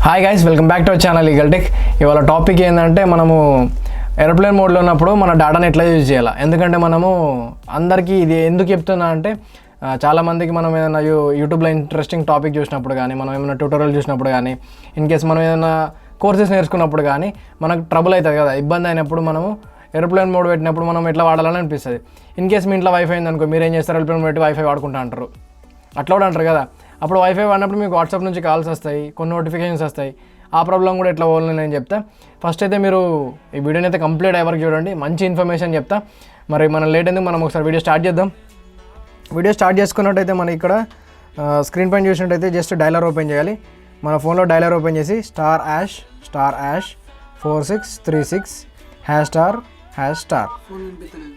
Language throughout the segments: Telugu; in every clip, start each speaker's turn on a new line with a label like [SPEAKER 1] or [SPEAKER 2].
[SPEAKER 1] Hi guys, welcome back to our channel eagle tech. ఇవాళ టాపిక్ ఏంటంటే మనము ఏరోప్లేన్ మోడ్లో ఉన్నప్పుడు మన డేటాను ఎట్లా యూజ్ చేయాలి. ఎందుకంటే మనము అందరికీ ఇది ఎందుకు చెప్తున్నా అంటే చాలామందికి మనం ఏదైనా యూట్యూబ్లో ఇంట్రెస్టింగ్ టాపిక్ చూసినప్పుడు కానీ, మనం ఏమైనా ట్యూటోరియల్ చూసినప్పుడు కానీ, ఇన్ కేస్ మనం ఏదైనా కోర్సెస్ నేర్చుకున్నప్పుడు కానీ మనకు ట్రబుల్ అవుతుంది కదా, ఇబ్బంది అయినప్పుడు మనము ఏరోప్లేన్ మోడ్ పెట్టినప్పుడు మనం ఎట్లా వాడాలని అనిపిస్తుంది. ఇన్ కేస్ మీ ఇంట్లో వైఫై ఉందనుకో, మీరు ఏం చేస్తారు, ఏరోప్లేన్ మోడ్ పెట్టి వైఫై వాడుకుంటా అంటారు, అట్లా కూడా అంటారు కదా. అప్పుడు వైఫై వాడినప్పుడు మీకు వాట్సాప్ నుంచి కాల్స్ వస్తాయి, కొన్ని నోటిఫికేషన్స్ వస్తాయి. ఆ ప్రాబ్లం కూడా ఎట్లా పోవాలని నేను చెప్తా. ఫస్ట్ అయితే మీరు ఈ వీడియోని అయితే కంప్లీట్ అయ్యే వరకు చూడండి, మంచి ఇన్ఫర్మేషన్ చెప్తా. మరి మనం లేట్ ఎందుకు, మనం ఒకసారి వీడియో స్టార్ట్ చేద్దాం. వీడియో స్టార్ట్ చేసుకున్నట్టయితే మనకి ఇక్కడ స్క్రీన్ పైన చూసినట్టయితే జస్ట్ డైలర్ ఓపెన్ చేయాలి. మన ఫోన్లో డైలర్ ఓపెన్ చేసి *#4636#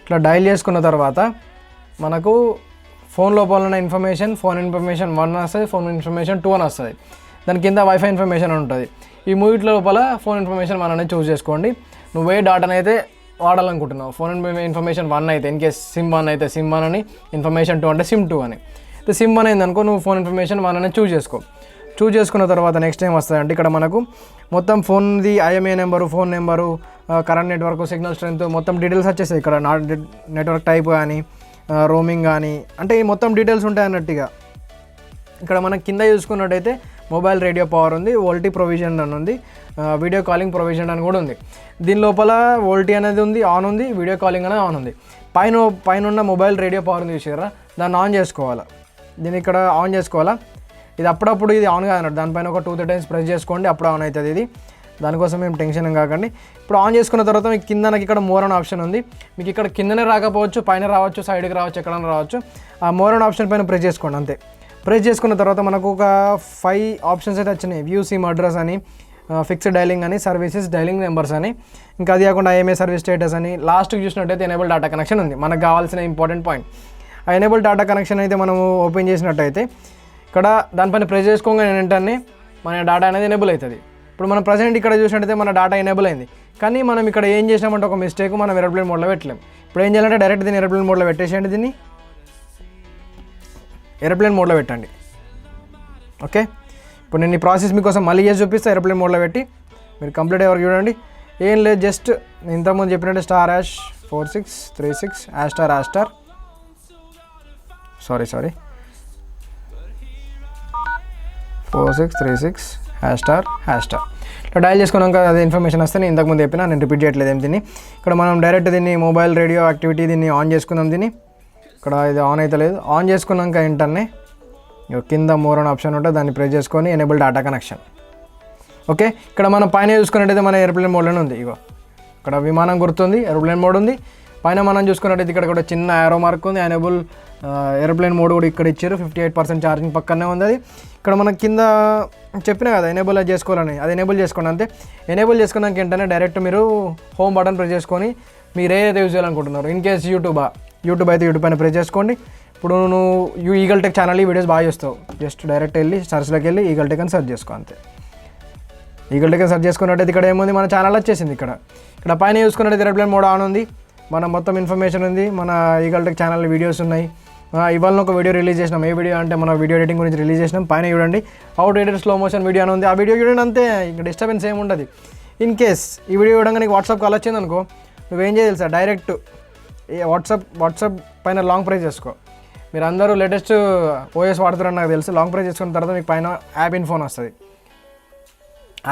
[SPEAKER 1] ఇట్లా డైల్ చేసుకున్న తర్వాత మనకు ఫోన్ లోపల ఉన్న ఫోన్ ఇన్ఫర్మేషన్ 1 వస్తుంది, ఫోన్ ఇన్ఫర్మేషన్ 2 అని వస్తుంది. దాని కింద వైఫై ఇన్ఫర్మేషన్ ఉంటుంది. ఈ మూడిట్లో లోపల ఫోన్ ఇన్ఫర్మేషన్ 1 అనేది చూస్ చేసుకోండి. నువ్వు ఏ డాటాను అయితే వాడాలనుకుంటున్నావు, ఫోన్ ఇన్ఫర్మేషన్ 1 అయితే, ఇన్ కేస్ సిమ్ 1 అయితే సిమ్ 1 అని, ఇన్ఫర్మేషన్ 2 అంటే సిమ్ 2 అని. సిమ్ 1 అయిందనుకో, నువ్వు ఫోన్ ఇన్ఫర్మేషన్ 1 అనేది చూస్ చేసుకో. చూస్ చేసుకున్న తర్వాత నెక్స్ట్ ఏం వస్తుందంటే ఇక్కడ మనకు మొత్తం ఫోన్ది IMEI number, phone number, current network, signal strength, మొత్తం డీటెయిల్స్ వచ్చేస్తాయి. ఇక్కడ నెట్వర్క్ టైప్ కానీ, రోమింగ్ కానీ, అంటే ఈ మొత్తం డీటెయిల్స్ ఉంటాయి అన్నట్టుగా. ఇక్కడ మనం కింద చూసుకున్నట్టయితే మొబైల్ రేడియో పవర్ ఉంది, వోల్టీ ప్రొవిజన్ అని ఉంది, వీడియో కాలింగ్ ప్రొవిజన్ అని కూడా ఉంది. దీని లోపల వోల్టీ అనేది ఉంది, ఆన్ ఉంది, వీడియో కాలింగ్ అనేది ఆన్ ఉంది. పైన ఉన్న మొబైల్ రేడియో పవర్ ఉంది చూసారా, దాన్ని ఆన్ చేసుకోవాలా. దీన్ని ఇక్కడ ఆన్ చేసుకోవాలా. ఇది అప్పుడప్పుడు ఇది ఆన్ కాదన్నట్టు, దానిపైన ఒక 2-3 టైమ్స్ ప్రెస్ చేసుకోండి, అప్పుడు ఆన్ అవుతుంది ఇది. దానికోసం మేము టెన్షన్ కాకండి. ఇప్పుడు ఆన్ చేసుకున్న తర్వాత మీకు కింద నాకు ఇక్కడ మోర్ అనే ఆప్షన్ ఉంది. మీకు ఇక్కడ కిందనే రాకపోవచ్చు, పైన రావచ్చు, సైడ్కి రావచ్చు, ఎక్కడైనా రావచ్చు. ఆ మోర్ అనే ఆప్షన్ పైన ప్రెస్ చేసుకోండి అంతే. ప్రెస్ చేసుకున్న తర్వాత మనకు ఒక 5 ఆప్షన్స్ అయితే వచ్చినాయి. వ్యూ సిమ్ అడ్రస్ అని, ఫిక్స్డ్ డైలింగ్ అని, సర్వీసెస్ డైలింగ్ నెంబర్స్ అని, ఇంకా అది కాకుండా IMEI సర్వీస్ స్టేటస్ అని, లాస్ట్కి చూసినట్టయితే ఎనేబుల్ డేటా కనెక్షన్ ఉంది. మనకు కావాల్సిన ఇంపార్టెంట్ పాయింట్ ఆ ఎనేబుల్ డేటా కనెక్షన్ అయితే మనము ఓపెన్ చేసినట్టయితే ఇక్కడ దానిపైన ప్రెస్ చేసుకోగానే వెంటనే మన డేటా అనేది ఎనేబుల్ అవుతుంది. ఇప్పుడు మనం ప్రజెంట్ ఇక్కడ చూసినట్టయితే మన డేటా ఎనేబుల్ అయింది. కానీ మనం ఇక్కడ ఏం చేసినామంటే ఒక మిస్టేక్, మనం ఏరోప్లేన్ మోడ్లో పెట్టలేం. ఇప్పుడు ఏం చేయాలంటే డైరెక్ట్ దీన్ని ఏరోప్లేన్ మోడ్లో పెట్టేసేయండి. దీన్ని ఏరోప్లేన్ మోడ్లో పెట్టండి. ఓకే, ఇప్పుడు నేను ఈ ప్రాసెస్ మీకోసం మళ్ళీ చేసి చూపిస్తాను. ఏరోప్లేన్ మోడ్లో పెట్టి మీరు కంప్లీట్ అయ్యే వరకు చూడండి. ఏం లేదు, జస్ట్ ఇంతకుముందు చెప్పినట్టు *#4636# సారీ 4636# ఇట్లా డైల్ చేసుకున్నాక అదే ఇన్ఫర్మేషన్ వస్తే నేను ఇంతకుముందు చెప్పినా, నేను రిపీట్ చేయట్లేదు ఏం. దీన్ని ఇక్కడ మనం డైరెక్ట్ దీన్ని మొబైల్ రేడియో యాక్టివిటీ దీన్ని ఆన్ చేసుకుందాం. దీన్ని ఇక్కడ ఇది ఆన్ అయితే లేదు. ఆన్ చేసుకున్నాక వెంటనే కింద మోర్ అనే ఆప్షన్ ఉంటే దాన్ని ప్రెస్ చేసుకొని ఎనేబుల్ డేటా కనెక్షన్. ఓకే, ఇక్కడ మనం పైన చూసుకున్నట్టయితే మన ఏరోప్లేన్ మోడ్లోనే ఉంది. ఇగో ఇక్కడ విమానం గుర్తుంది, ఏరోప్లేన్ మోడ్ ఉంది. పైన మనం చూసుకున్నట్టయితే ఇక్కడ కూడా చిన్న యారో మార్క్ ఉంది, ఎనేబుల్ ఏరోప్లేన్ మోడ్ కూడా ఇక్కడ ఇచ్చారు. 58% ఛార్జింగ్ పక్కనే ఉంది. అది ఇక్కడ మనకి కింద చెప్పినా కదా ఎనేబుల్ చేసుకోవాలని, అది ఎనేబుల్ చేసుకోండి అంతే. ఎనేబుల్ చేసుకున్నాక వెంటనే డైరెక్ట్ మీరు హోమ్ బటన్ ప్రెస్ చేసుకొని మీరు ఏదైతే యూజ్ చేయాలనుకుంటున్నారు, ఇన్ కేస్ యూట్యూబ్ అయితే యూట్యూబ్ పైన ప్రెస్ చేసుకోండి. ఇప్పుడు నువ్వు ఈగల్ టెక్ ఛానల్ ఈ వీడియోస్ బాగా చేస్తావు, జస్ట్ డైరెక్ట్ వెళ్ళి సర్చ్లోకి వెళ్ళి ఈగల్ టెక్ అని సెర్చ్ చేసుకో అంతే. ఈగల్ టెక్ అని సెర్చ్ చేసుకున్నట్టయితే ఇక్కడ ఏముంది, మన ఛానల్ వచ్చేసింది. ఇక్కడ పైన చూసుకున్నట్టయితే ఏరోప్లేన్ మోడ్ ఆన్ ఉంది, మన మొత్తం ఇన్ఫర్మేషన్ ఉంది, మన ఈగల్ టెక్ ఛానల్ వీడియోస్ ఉన్నాయి. ఇవాళ ఒక వీడియో రిలీజ్ చేసినాం. ఏ వీడియో అంటే మన వీడియో ఎడిటింగ్ గురించి రిలీజ్ చేసినాం. పైన చూడండి how to edit slow motion video అని ఉంది. ఆ వీడియో చూడండి అంతే, ఇంకా డిస్టర్బెన్స్ ఏమి ఉండదు. ఇన్ కేస్ ఈ వీడియో చూడగా నీకు వాట్సాప్ కాల్ వచ్చింది అనుకో, నువ్వేం చేయాలి సార్, డైరెక్ట్ వాట్సాప్ పైన లాంగ్ ప్రెస్ చేసుకో. మీరు అందరూ లేటెస్ట్ OS వాడుతారని నాకు తెలుసు. లాంగ్ ప్రెస్ చేసుకున్న తర్వాత మీకు పైన యాప్ ఇన్ఫోన్ వస్తుంది.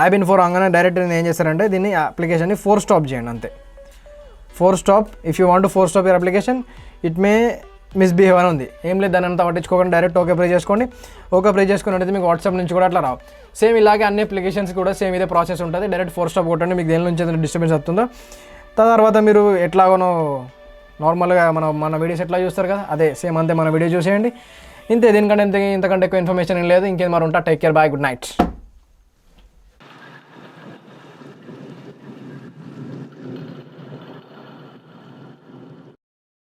[SPEAKER 1] యాప్ ఇన్ఫో రాగానే డైరెక్ట్ నేను ఏం చేస్తారంటే దీన్ని అప్లికేషన్ని 4 స్టాప్ చేయండి అంతే. 4 stop. If you want 4 stop your application it may misbehave అని ఉంది. ఏం లేదు, దాని అంతా పట్టించుకోకుండా డైరెక్ట్ ఓకే ప్రెస్ చేసుకోండి. ఓకే ప్రెస్ చేసుకున్నట్టయితే మీకు వాట్సాప్ నుంచి కూడా అట్లా రావు. సేమ్ ఇలాగే అన్ని అప్లికేషన్స్ కూడా సేమ్ ఇదే ప్రాసెస్ ఉంటుంది. డైరెక్ట్ 4 స్టాప్ కొట్టండి, మీకు దేని నుంచి ఏదైనా డిస్టర్బెన్స్ వస్తుందో. తర్వాత మీరు ఎట్లాగోనో నార్మల్గా మన వీడియోస్ ఎట్లా చూస్తారు కదా, అదే సేమ్ అంతే మన వీడియో చూసేయండి. ఇంతే, దీనికంటే ఇంతకంటే ఎక్కువ ఇన్ఫర్మేషన్ ఏం లేదు. ఇంకేం మరి ఉంటా. Take care, bye, good night.